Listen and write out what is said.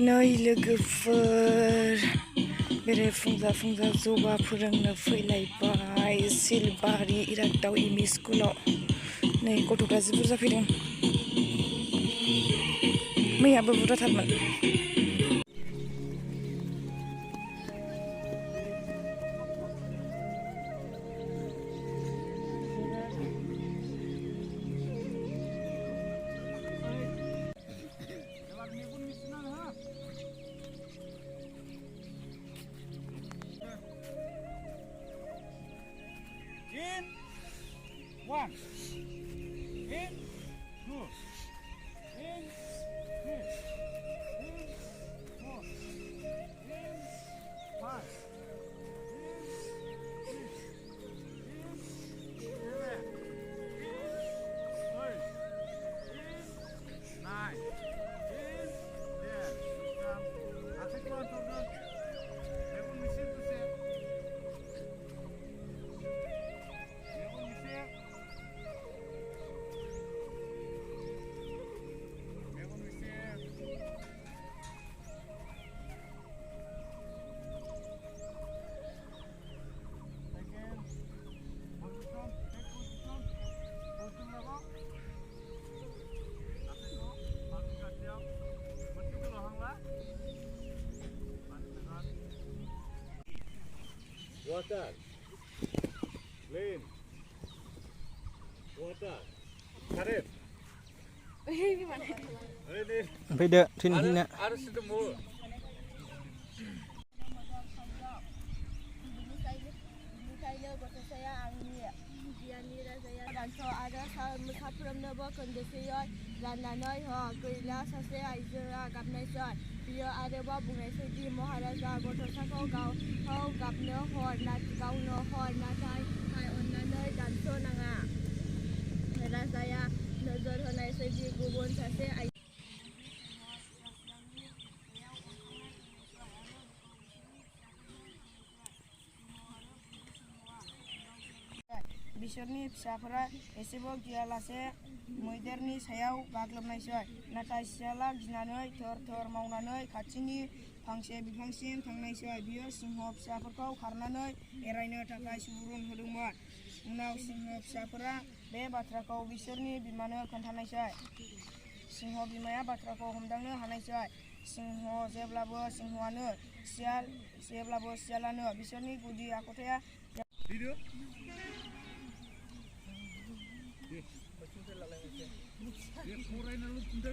नै लोगोफोर बेरायफुंजा जबा फोरोंनो फैलायबाय सिलबारि इरागदाव एमइ स्कुलाव। नै गथ'फ्रा जि बुरजा फैदों, मैयाबो बुरजाथारमोन। In 1, in 2, in 3, in 4, in 5, in 6, in 7, in 8, in 9, in 10. Asik keluar program. Level mesin tu saya. Water, clean, water, karet. Fede, sini. Harus ketemu. Danso ada साफ्रोमनोबो खोन्दोसेयै राननानै हो गैला सासे आइजोआ गाबनायसै बियो आरोबाव बुंनायसै दि महाराजा गथ'साखौ गाबनो हर गावनो हर नाथाय अननानै दानस' नाङा। राजाया नोजोर होनायसै दि गुबुन सासे बिसोरनि फिसाफोरा एसेबो गियालासे मैदेरनि सायाव गाग्लोबनायसै। नाथाय सियाला गिनानै थोर मावनानै खाथिनि फांसे बिफांसिम थांनायसै। बियो सिंह फिसाफोरखौ खारनानै एरायनो थाखाय सुबुरुन होदोंमोन। उनाव सिंह फिसाफोरा बे बाथ्राखौ बिसोरनि बिमानो खोन्थानायसै। सिंह बिमाया बाथ्राखौ हमदांनो हानायसै। जेब्लाबो सियालानो बिसोरनि गुदि आखुथाया Dia